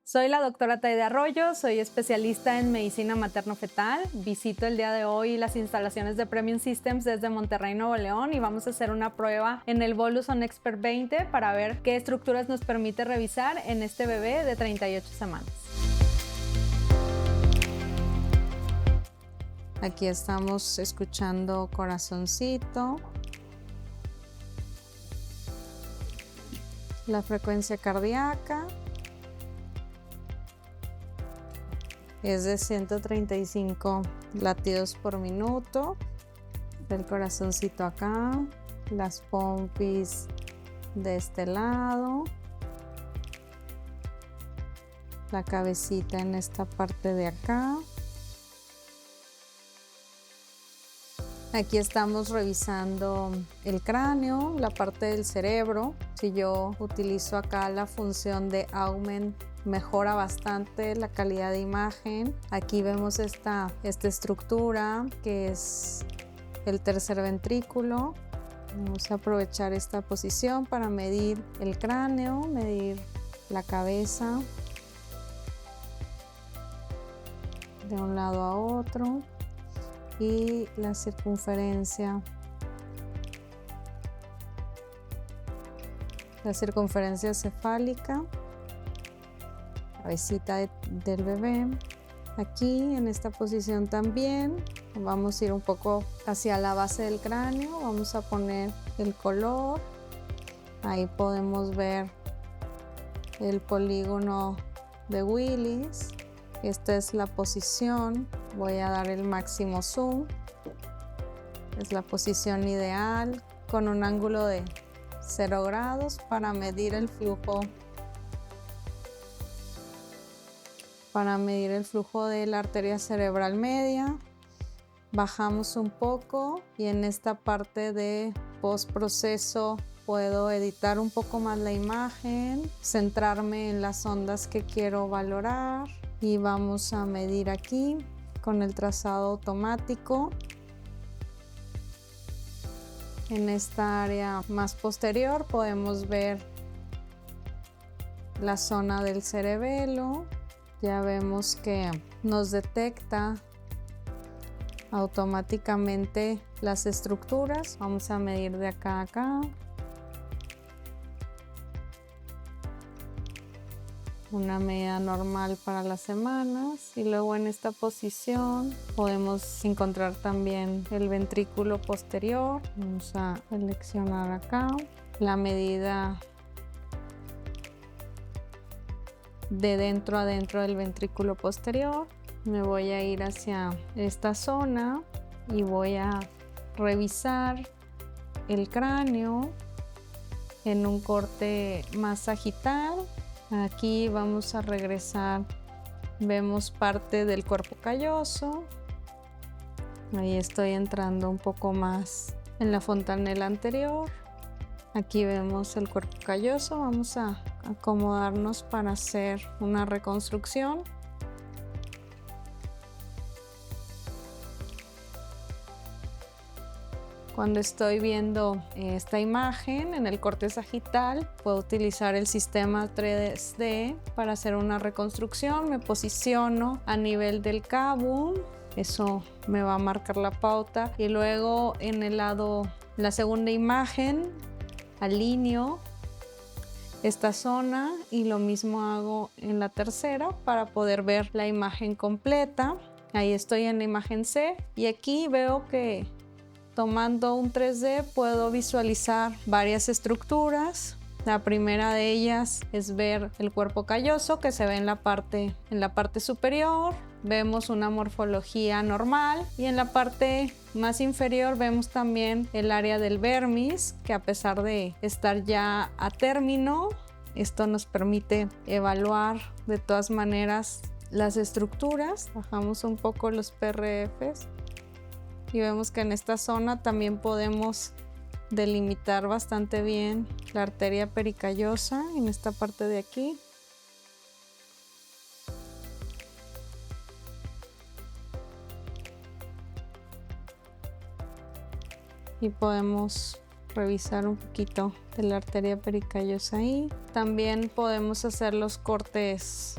Soy la doctora Taide Arroyo, soy especialista en medicina materno-fetal. Visito el día de hoy las instalaciones de Premium Systems desde Monterrey, Nuevo León, y vamos a hacer una prueba en el Bolus On Expert 20 para ver qué estructuras nos permite revisar en este bebé de 38 semanas. Aquí estamos escuchando corazoncito, la frecuencia cardíaca es de 135 latidos por minuto. El corazoncito acá, las pompis de este lado, la cabecita en esta parte de acá. Aquí estamos revisando el cráneo, la parte del cerebro. Si yo utilizo acá la función de Augment, mejora bastante la calidad de imagen. Aquí vemos esta estructura que es el tercer ventrículo. Vamos a aprovechar esta posición para medir el cráneo, medir la cabeza de un lado a otro y la circunferencia. La circunferencia cefálica, cabecita del bebé. Aquí en esta posición también vamos a ir un poco hacia la base del cráneo, vamos a poner el color. Ahí podemos ver el polígono de Willis. Esta es la posición, voy a dar el máximo zoom. Es la posición ideal con un ángulo de 0 grados para medir el flujo. Para medir el flujo de la arteria cerebral media. Bajamos un poco y en esta parte de postproceso puedo editar un poco más la imagen, centrarme en las ondas que quiero valorar y vamos a medir aquí con el trazado automático. En esta área más posterior podemos ver la zona del cerebelo. Ya vemos que nos detecta automáticamente las estructuras. Vamos a medir de acá a acá. Una medida normal para las semanas. Y luego en esta posición podemos encontrar también el ventrículo posterior. Vamos a seleccionar acá la medida de dentro a dentro del ventrículo posterior. Me voy a ir hacia esta zona y voy a revisar el cráneo en un corte más sagital. Aquí vamos a regresar, vemos parte del cuerpo calloso. Ahí estoy entrando un poco más en la fontanela anterior. Aquí vemos el cuerpo calloso, vamos a acomodarnos para hacer una reconstrucción. Cuando estoy viendo esta imagen en el corte sagital, puedo utilizar el sistema 3D para hacer una reconstrucción. Me posiciono a nivel del cabo, eso me va a marcar la pauta. Y luego en el lado, la segunda imagen, alineo esta zona y lo mismo hago en la tercera para poder ver la imagen completa. Ahí estoy en la imagen C y aquí veo que tomando un 3D puedo visualizar varias estructuras. La primera de ellas es ver el cuerpo calloso que se ve en la parte superior. Vemos una morfología normal y en la parte más inferior vemos también el área del vermis, que a pesar de estar ya a término, esto nos permite evaluar de todas maneras las estructuras. Bajamos un poco los PRFs y vemos que en esta zona también podemos delimitar bastante bien la arteria pericallosa en esta parte de aquí. Y podemos revisar un poquito de la arteria pericallosa ahí. También podemos hacer los cortes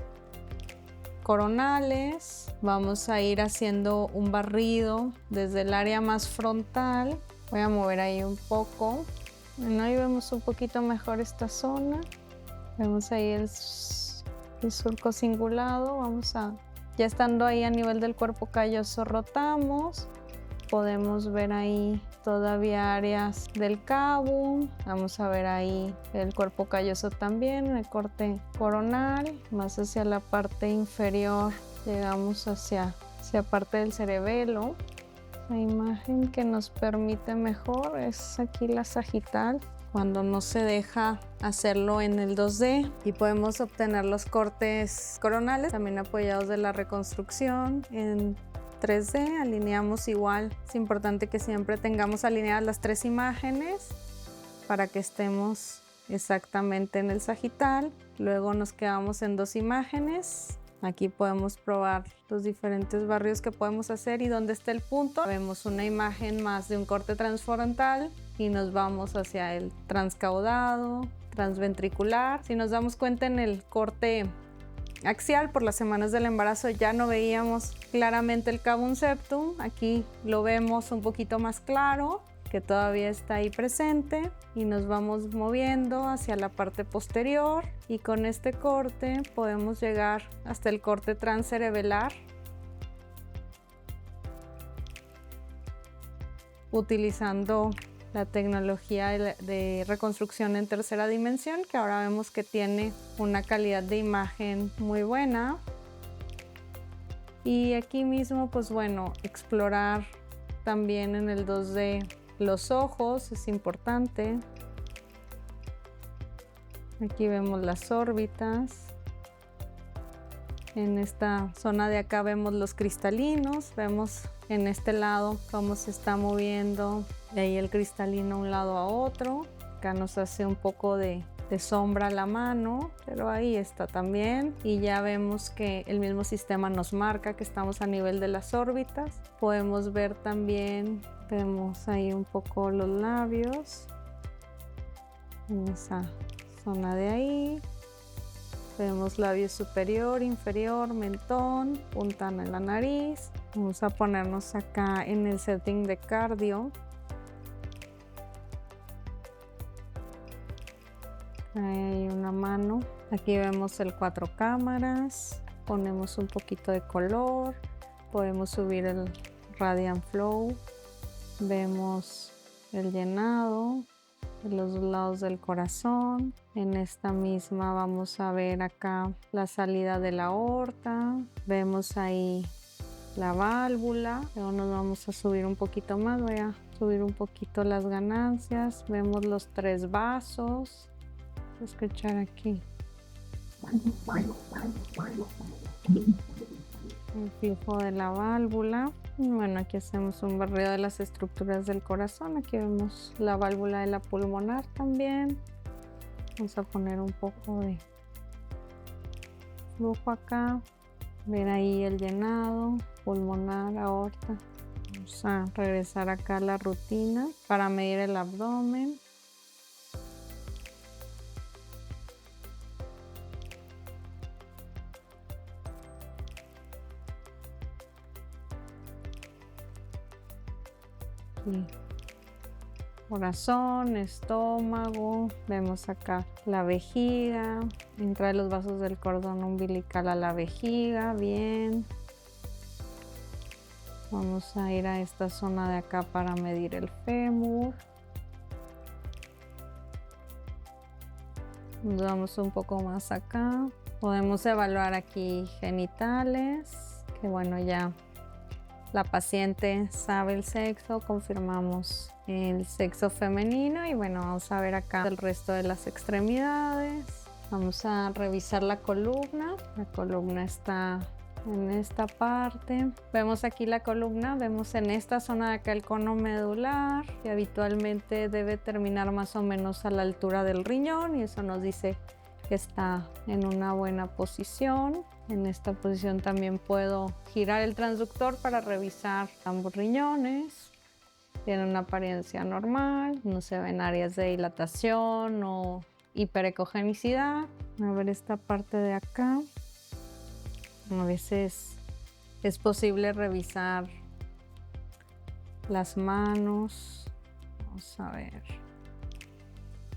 coronales. Vamos a ir haciendo un barrido desde el área más frontal. Voy a mover ahí un poco. Bueno, ahí vemos un poquito mejor esta zona. Vemos ahí el surco cingulado. Ya estando ahí a nivel del cuerpo calloso, rotamos. Podemos ver ahí todavía áreas del cabo. Vamos a ver ahí el cuerpo calloso también, el corte coronal, más hacia la parte inferior. Llegamos hacia parte del cerebelo. La imagen que nos permite mejor es aquí la sagital, cuando no se deja hacerlo en el 2D, y podemos obtener los cortes coronales también apoyados de la reconstrucción en 3D. Alineamos igual. Es importante que siempre tengamos alineadas las 3 imágenes para que estemos exactamente en el sagital. Luego nos quedamos en 2 imágenes. Aquí podemos probar los diferentes barrios que podemos hacer y dónde está el punto. Vemos una imagen más de un corte transfrontal y nos vamos hacia el transcaudado, transventricular. Si nos damos cuenta, en el corte axial, por las semanas del embarazo, ya no veíamos claramente el cavum septum. Aquí lo vemos un poquito más claro, que todavía está ahí presente, y nos vamos moviendo hacia la parte posterior, y con este corte podemos llegar hasta el corte transcerebelar, utilizando la tecnología de reconstrucción en tercera dimensión, que ahora vemos que tiene una calidad de imagen muy buena. Y aquí mismo, pues bueno, explorar también en el 2D los ojos es importante. Aquí vemos las órbitas. En esta zona de acá vemos los cristalinos. Vemos en este lado cómo se está moviendo de ahí el cristalino a un lado a otro. Acá nos hace un poco de sombra la mano, pero ahí está también. Y ya vemos que el mismo sistema nos marca que estamos a nivel de las órbitas. Podemos ver también, vemos ahí un poco los labios en esa zona de ahí. Vemos labio superior, inferior, mentón, punta en la nariz. Vamos a ponernos acá en el setting de cardio. Ahí hay una mano. Aquí vemos el 4 cámaras. Ponemos un poquito de color. Podemos subir el Radiant Flow. Vemos el llenado de los dos lados del corazón. En esta misma vamos a ver acá la salida de la aorta. Vemos ahí la válvula. Luego nos vamos a subir un poquito más. Voy a subir un poquito las ganancias. Vemos los 3 vasos. Voy a escuchar aquí el flujo de la válvula. Bueno, aquí hacemos un barrido de las estructuras del corazón. Aquí vemos la válvula de la pulmonar también. Vamos a poner un poco de flujo acá. Ver ahí el llenado pulmonar, aorta. Vamos a regresar acá a la rutina para medir el abdomen. Corazón, estómago, vemos acá la vejiga, entra los vasos del cordón umbilical a la vejiga, bien. Vamos a ir a esta zona de acá para medir el fémur. Nos vamos un poco más acá. Podemos evaluar aquí genitales, que bueno, ya la paciente sabe el sexo, confirmamos el sexo femenino, y bueno, vamos a ver acá el resto de las extremidades. Vamos a revisar la columna. La columna está en esta parte. Vemos aquí la columna, vemos en esta zona de acá el cono medular, que habitualmente debe terminar más o menos a la altura del riñón, y eso nos dice que está en una buena posición. En esta posición también puedo girar el transductor para revisar ambos riñones. Tienen una apariencia normal, no se ven áreas de dilatación o hiperecogenicidad. A ver esta parte de acá. A veces es posible revisar las manos. Vamos a ver.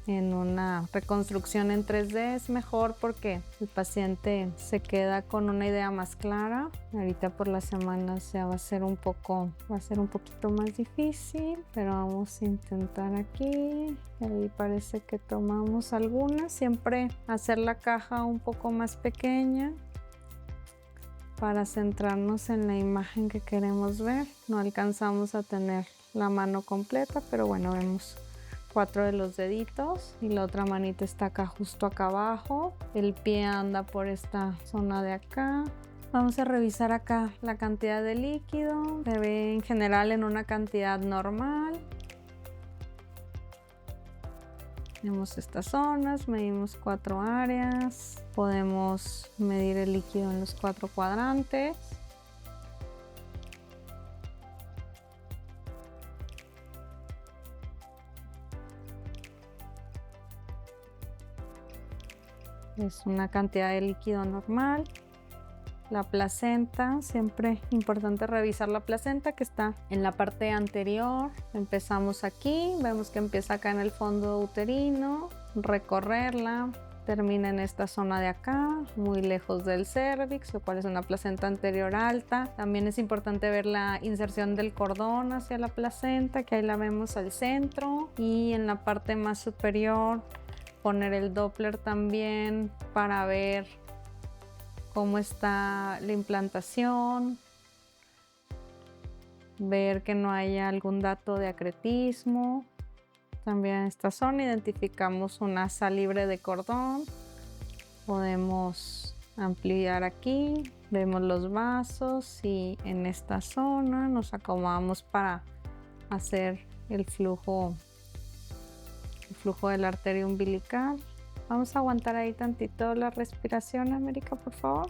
En una reconstrucción en 3D es mejor porque el paciente se queda con una idea más clara. Ahorita por las semanas ya va a ser un poquito más difícil, pero vamos a intentar aquí. Ahí parece que tomamos algunas. Siempre hacer la caja un poco más pequeña para centrarnos en la imagen que queremos ver. No alcanzamos a tener la mano completa, pero bueno, vemos 4 de los deditos y la otra manita está acá, justo acá abajo. El pie anda por esta zona de acá. Vamos a revisar acá la cantidad de líquido. Se ve en general en una cantidad normal. Tenemos estas zonas, medimos 4 áreas. Podemos medir el líquido en los 4 cuadrantes. Es una cantidad de líquido normal. La placenta, siempre importante revisar la placenta que está en la parte anterior. Empezamos aquí, vemos que empieza acá en el fondo uterino, recorrerla, termina en esta zona de acá, muy lejos del cérvix, lo cual es una placenta anterior alta. También es importante ver la inserción del cordón hacia la placenta, que ahí la vemos al centro, y en la parte más superior poner el Doppler también para ver cómo está la implantación, ver que no haya algún dato de acretismo. También en esta zona identificamos una asa libre de cordón. Podemos ampliar aquí, vemos los vasos y en esta zona nos acomodamos para hacer el flujo de la arteria umbilical. Vamos a aguantar ahí tantito la respiración, América, por favor.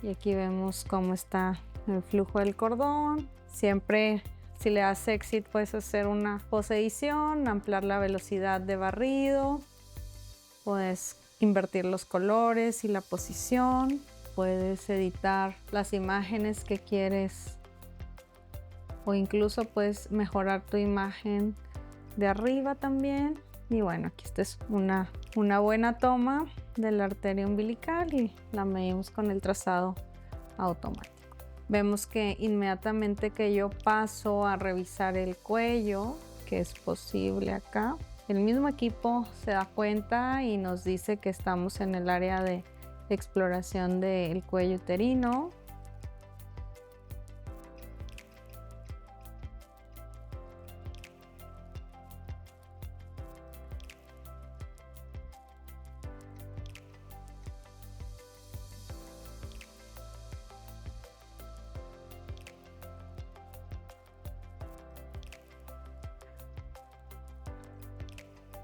Y aquí vemos cómo está el flujo del cordón. Siempre, si le das exit, puedes hacer una posedición, ampliar la velocidad de barrido. Puedes invertir los colores y la posición. Puedes editar las imágenes que quieres, o incluso puedes mejorar tu imagen de arriba también. Y bueno, aquí esta es una buena toma de la arteria umbilical y la medimos con el trazado automático. Vemos que inmediatamente que yo paso a revisar el cuello, que es posible acá, el mismo equipo se da cuenta y nos dice que estamos en el área de exploración del cuello uterino.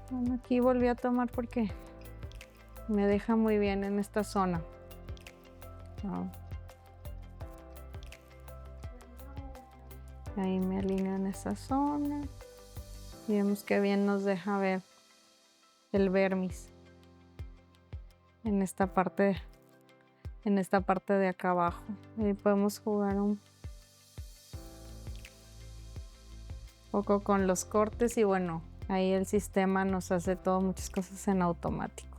Bueno, aquí volví a tomar porque me deja muy bien en esta zona. Ahí me alineo en esa zona y vemos que bien nos deja ver el vermis en esta parte de acá abajo. Ahí podemos jugar un poco con los cortes y bueno, ahí el sistema nos hace muchas cosas en automático.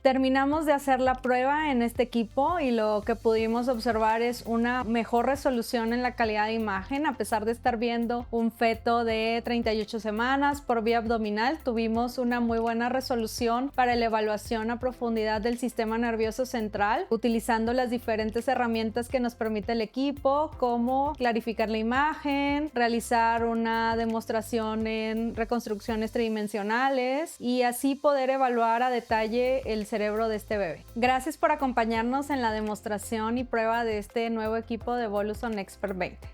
Terminamos de hacer la prueba en este equipo y lo que pudimos observar es una mejor resolución en la calidad de imagen. A pesar de estar viendo un feto de 38 semanas por vía abdominal, tuvimos una muy buena resolución para la evaluación a profundidad del sistema nervioso central, utilizando las diferentes herramientas que nos permite el equipo, como clarificar la imagen, realizar una demostración en reconstrucciones tridimensionales y así poder evaluar a detalle el cerebro de este bebé. Gracias por acompañarnos en la demostración y prueba de este nuevo equipo de Voluson Expert 20.